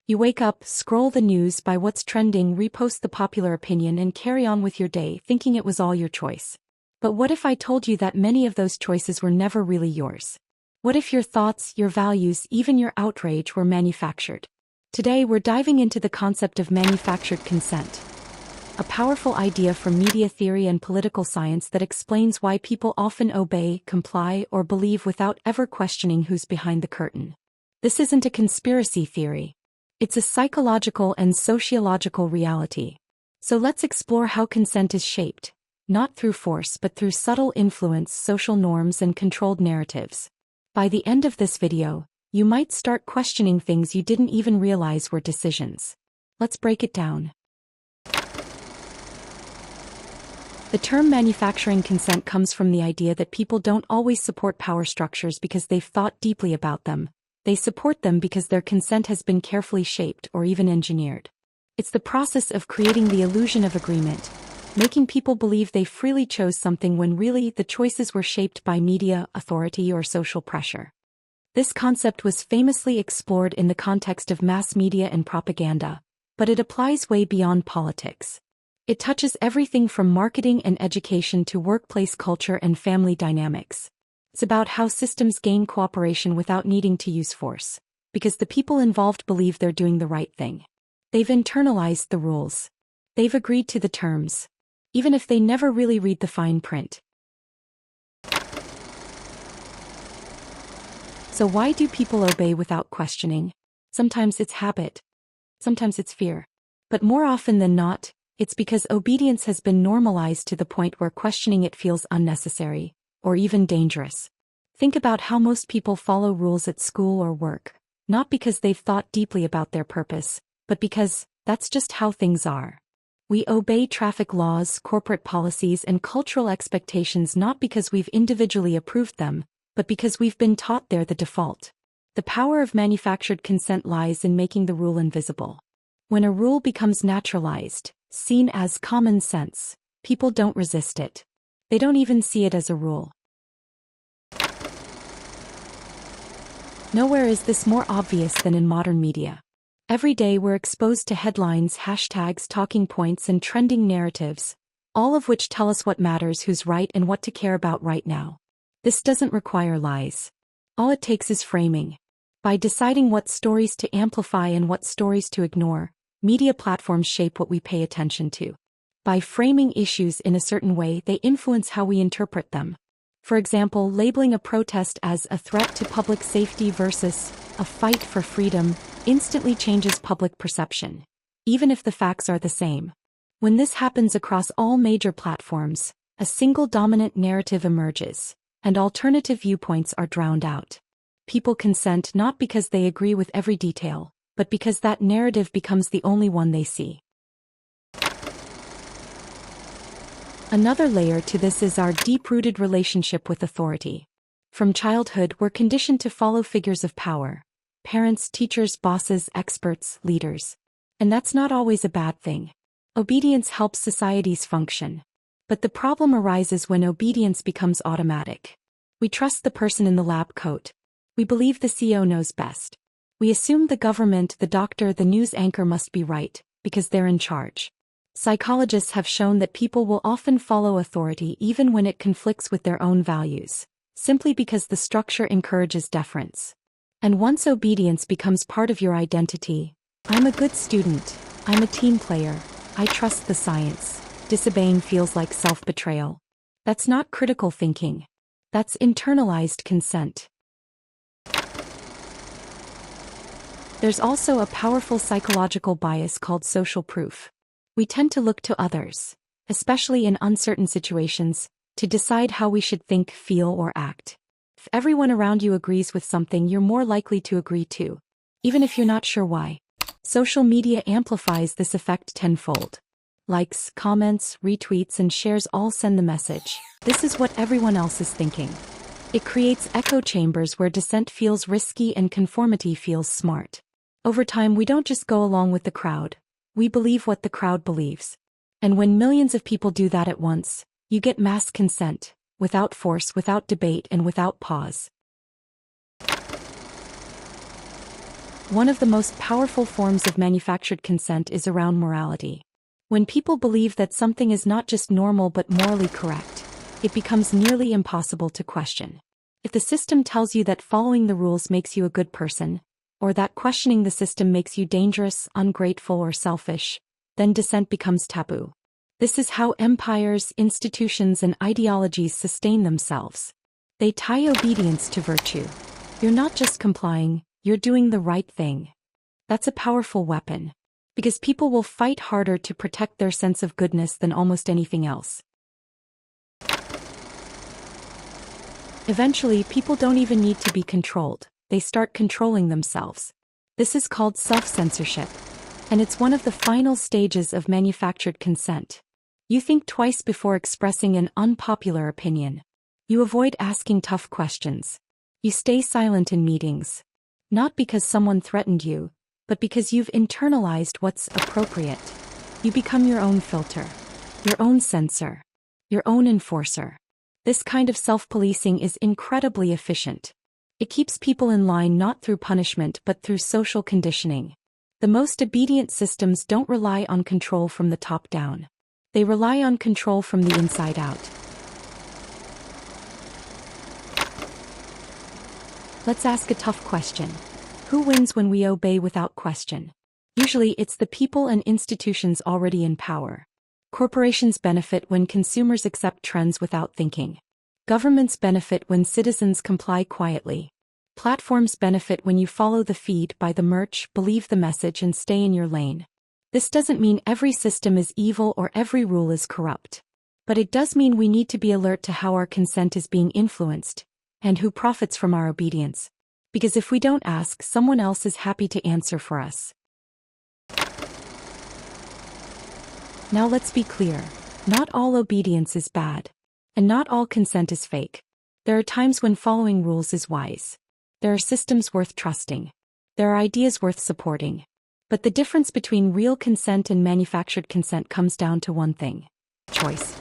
You wake up, scroll the news, buy what's trending, repost the popular opinion, and carry on with your day thinking it was all your choice. But what if I told you that many of those choices were never really yours? What if your thoughts, your values, even your outrage were manufactured? Today we're diving into the concept of manufactured consent. A powerful idea from media theory and political science that explains why people often obey, comply, or believe without ever questioning who's behind the curtain. This isn't a conspiracy theory. It's a psychological and sociological reality. So let's explore how consent is shaped, not through force but through subtle influence, social norms, and controlled narratives. By the end of this video, you might start questioning things you didn't even realize were decisions. Let's break it down. The term manufacturing consent comes from the idea that people don't always support power structures because they've thought deeply about them. They support them because their consent has been carefully shaped or even engineered. It's the process of creating the illusion of agreement, making people believe they freely chose something when really the choices were shaped by media, authority, or social pressure. This concept was famously explored in the context of mass media and propaganda, but it applies way beyond politics. It touches everything from marketing and education to workplace culture and family dynamics. It's about how systems gain cooperation without needing to use force, because the people involved believe they're doing the right thing. They've internalized the rules. They've agreed to the terms, even if they never really read the fine print. So why do people obey without questioning? Sometimes it's habit. Sometimes it's fear. But more often than not, it's because obedience has been normalized to the point where questioning it feels unnecessary, or even dangerous. Think about how most people follow rules at school or work, not because they've thought deeply about their purpose, but because that's just how things are. We obey traffic laws, corporate policies, and cultural expectations not because we've individually approved them, but because we've been taught they're the default. The power of manufactured consent lies in making the rule invisible. When a rule becomes naturalized, seen as common sense, people don't resist it. They don't even see it as a rule. Nowhere is this more obvious than in modern media. Every day we're exposed to headlines, hashtags, talking points, and trending narratives, all of which tell us what matters, who's right, and what to care about right now. This doesn't require lies. All it takes is framing. By deciding what stories to amplify and what stories to ignore, media platforms shape what we pay attention to. By framing issues in a certain way, they influence how we interpret them. For example, labeling a protest as a threat to public safety versus a fight for freedom instantly changes public perception, even if the facts are the same. When this happens across all major platforms, a single dominant narrative emerges, and alternative viewpoints are drowned out. People consent not because they agree with every detail, but because that narrative becomes the only one they see. Another layer to this is our deep-rooted relationship with authority. From childhood, we're conditioned to follow figures of power: parents, teachers, bosses, experts, leaders. And that's not always a bad thing. Obedience helps societies function. But the problem arises when obedience becomes automatic. We trust the person in the lab coat. We believe the CEO knows best. We assume the government, the doctor, the news anchor must be right, because they're in charge. Psychologists have shown that people will often follow authority even when it conflicts with their own values, simply because the structure encourages deference. And once obedience becomes part of your identity, I'm a good student, I'm a team player, I trust the science, disobeying feels like self-betrayal. That's not critical thinking. That's internalized consent. There's also a powerful psychological bias called social proof. We tend to look to others, especially in uncertain situations, to decide how we should think, feel, or act. If everyone around you agrees with something, you're more likely to agree too, even if you're not sure why. Social media amplifies this effect tenfold. Likes, comments, retweets, and shares all send the message: this is what everyone else is thinking. It creates echo chambers where dissent feels risky and conformity feels smart. Over time, we don't just go along with the crowd. We believe what the crowd believes. And when millions of people do that at once, you get mass consent, without force, without debate, and without pause. One of the most powerful forms of manufactured consent is around morality. When people believe that something is not just normal but morally correct, it becomes nearly impossible to question. If the system tells you that following the rules makes you a good person, or that questioning the system makes you dangerous, ungrateful, or selfish, then dissent becomes taboo. This is how empires, institutions, and ideologies sustain themselves. They tie obedience to virtue. You're not just complying, you're doing the right thing. That's a powerful weapon, because people will fight harder to protect their sense of goodness than almost anything else. Eventually, people don't even need to be controlled. They start controlling themselves. This is called self-censorship, and it's one of the final stages of manufactured consent. You think twice before expressing an unpopular opinion. You avoid asking tough questions. You stay silent in meetings. Not because someone threatened you, but because you've internalized what's appropriate. You become your own filter, your own censor, your own enforcer. This kind of self-policing is incredibly efficient. It keeps people in line not through punishment but through social conditioning. The most obedient systems don't rely on control from the top down. They rely on control from the inside out. Let's ask a tough question. Who wins when we obey without question? Usually it's the people and institutions already in power. Corporations benefit when consumers accept trends without thinking. Governments benefit when citizens comply quietly. Platforms benefit when you follow the feed, buy the merch, believe the message, and stay in your lane. This doesn't mean every system is evil or every rule is corrupt. But it does mean we need to be alert to how our consent is being influenced, and who profits from our obedience. Because if we don't ask, someone else is happy to answer for us. Now let's be clear. Not all obedience is bad. And not all consent is fake. There are times when following rules is wise. There are systems worth trusting. There are ideas worth supporting. But the difference between real consent and manufactured consent comes down to one thing: choice.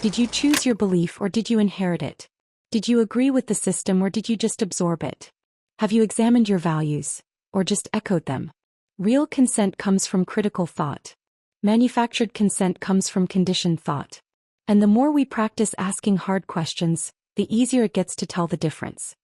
Did you choose your belief or did you inherit it? Did you agree with the system or did you just absorb it? Have you examined your values, or just echoed them? Real consent comes from critical thought. Manufactured consent comes from conditioned thought. And the more we practice asking hard questions, the easier it gets to tell the difference.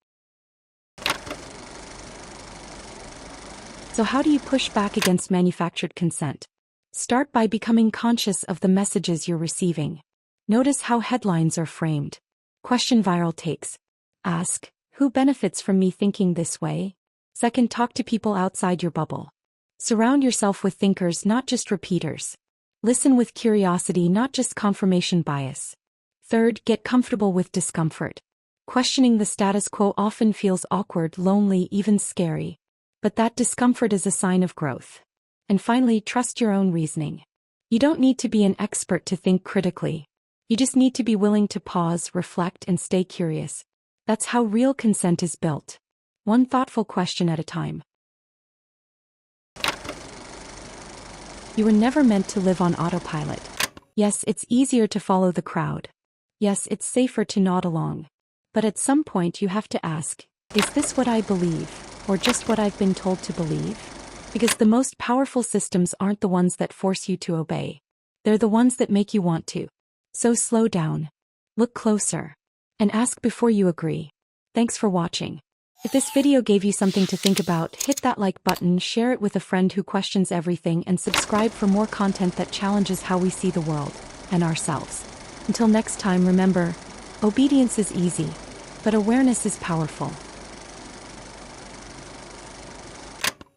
So how do you push back against manufactured consent? Start by becoming conscious of the messages you're receiving. Notice how headlines are framed. Question viral takes. Ask, who benefits from me thinking this way? Second, talk to people outside your bubble. Surround yourself with thinkers, not just repeaters. Listen with curiosity, not just confirmation bias. Third, get comfortable with discomfort. Questioning the status quo often feels awkward, lonely, even scary. But that discomfort is a sign of growth. And finally, trust your own reasoning. You don't need to be an expert to think critically. You just need to be willing to pause, reflect, and stay curious. That's how real consent is built. One thoughtful question at a time. You were never meant to live on autopilot. Yes, it's easier to follow the crowd. Yes, it's safer to nod along. But at some point you have to ask, is this what I believe, or just what I've been told to believe? Because the most powerful systems aren't the ones that force you to obey. They're the ones that make you want to. So slow down. Look closer. And ask before you agree. Thanks for watching. If this video gave you something to think about, hit that like button, share it with a friend who questions everything, and subscribe for more content that challenges how we see the world and ourselves. Until next time, remember, obedience is easy, but awareness is powerful.